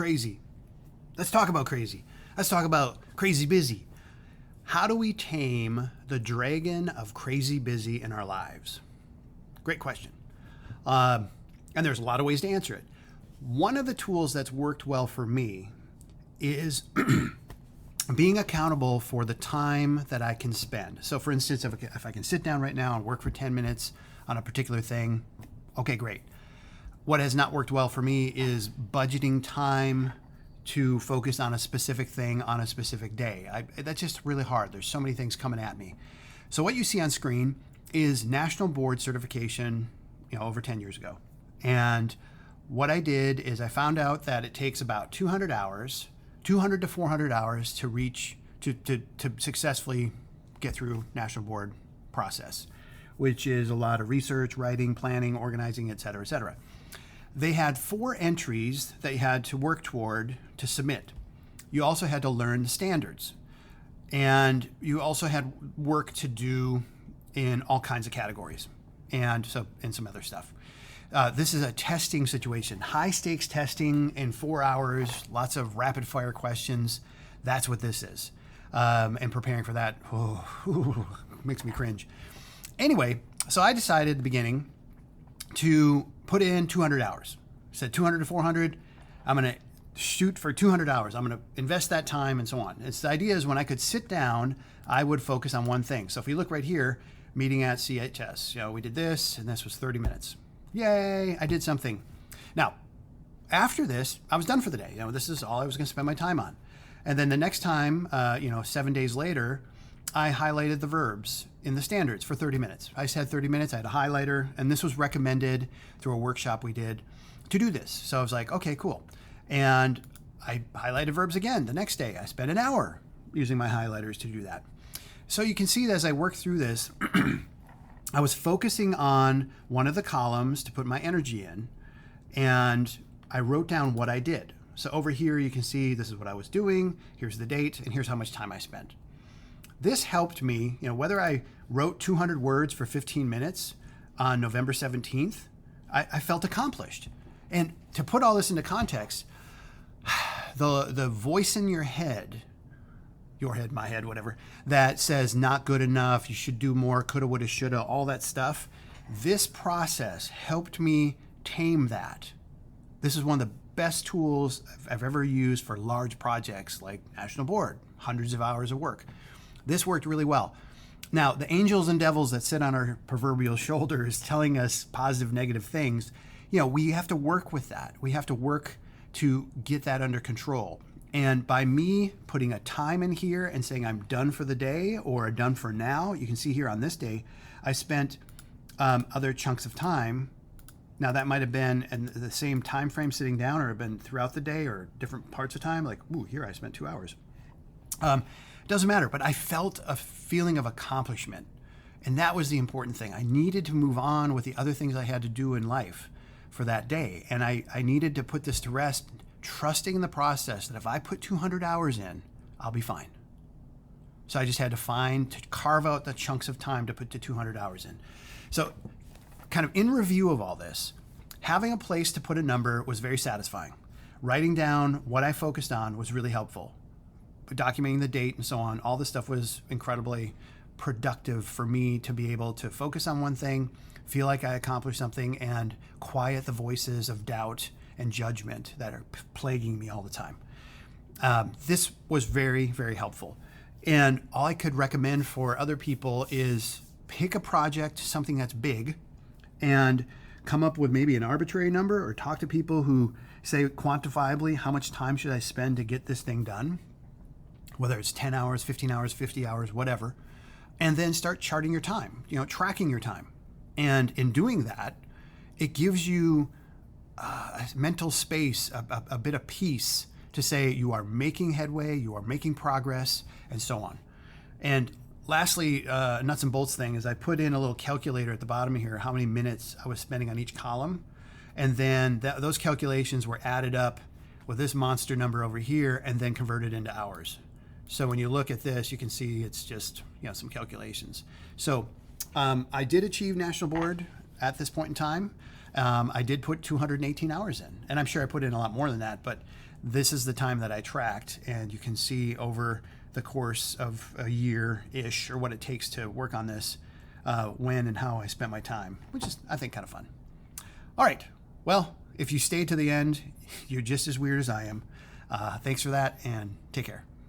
crazy. Let's talk about crazy. Let's talk about crazy busy. How do we tame the dragon of crazy busy in our lives? Great question. And there's a lot of ways to answer it. One of the tools that's worked well for me is being accountable for the time that I can spend. So for instance, if I can sit down right now and work for 10 minutes on a particular thing, okay, great. What has not worked well for me is budgeting time to focus on a specific thing on a specific day. That's just really hard. There's so many things coming at me. So what you see on screen is national board certification, over 10 years ago. And what I did is I found out that it takes about 200 to 400 hours to reach, to successfully get through national board process, which is a lot of research, writing, planning, organizing, et cetera, et cetera. They had 4 entries that you had to work toward to submit. You also had to learn the standards. And you also had work to do in all kinds of categories and some other stuff. This is a testing situation, high stakes testing in 4 hours, lots of rapid fire questions. That's what this is. And preparing for that makes me cringe. Anyway, so I decided at the beginning to put in 200 hours. I said 200 to 400, I'm going to shoot for 200 hours. I'm going to invest that time and so on. The idea is when I could sit down, I would focus on one thing. So if you look right here, meeting at CHS, we did this and this was 30 minutes. Yay, I did something. Now, after this, I was done for the day. This is all I was going to spend my time on. And then the next time, 7 days later, I highlighted the verbs in the standards for 30 minutes. I said 30 minutes, I had a highlighter, and this was recommended through a workshop we did to do this. So I was like, okay, cool. And I highlighted verbs again the next day. I spent an hour using my highlighters to do that. So you can see that as I worked through this, I was focusing on one of the columns to put my energy in, and I wrote down what I did. So over here, you can see this is what I was doing. Here's the date, and here's how much time I spent. This helped me, whether I wrote 200 words for 15 minutes on November 17th, I felt accomplished. And to put all this into context, the voice in your head, my head, whatever, that says not good enough, you should do more, coulda, woulda, shoulda, all that stuff, this process helped me tame that. This is one of the best tools I've ever used for large projects like National Board, hundreds of hours of work. This worked really well. Now, the angels and devils that sit on our proverbial shoulders telling us positive, negative things, we have to work with that. We have to work to get that under control. And by me putting a time in here and saying I'm done for the day or done for now, you can see here on this day, I spent other chunks of time. Now that might have been in the same time frame sitting down, or have been throughout the day or different parts of time. Like, here I spent 2 hours. Doesn't matter, but I felt a feeling of accomplishment. And that was the important thing. I needed to move on with the other things I had to do in life for that day. And I needed to put this to rest, trusting in the process that if I put 200 hours in, I'll be fine. So I just had to carve out the chunks of time to put the 200 hours in. So kind of in review of all this, having a place to put a number was very satisfying. Writing down what I focused on was really helpful. Documenting the date and so on, all this stuff was incredibly productive for me to be able to focus on one thing, feel like I accomplished something, and quiet the voices of doubt and judgment that are plaguing me all the time. This was very, very helpful. And all I could recommend for other people is pick a project, something that's big, and come up with maybe an arbitrary number, or talk to people who say quantifiably how much time should I spend to get this thing done, whether it's 10 hours, 15 hours, 50 hours, whatever, and then start charting your time, tracking your time. And in doing that, it gives you a mental space, a bit of peace to say you are making headway, you are making progress, and so on. And lastly, nuts and bolts thing is I put in a little calculator at the bottom of here, how many minutes I was spending on each column. And then those calculations were added up with this monster number over here and then converted into hours. So when you look at this, you can see it's just some calculations. So I did achieve National Board at this point in time. I did put 218 hours in, and I'm sure I put in a lot more than that, but this is the time that I tracked, and you can see over the course of a year-ish or what it takes to work on this, when and how I spent my time, which is, I think, kind of fun. All right. Well, if you stayed to the end, you're just as weird as I am. Thanks for that, and take care.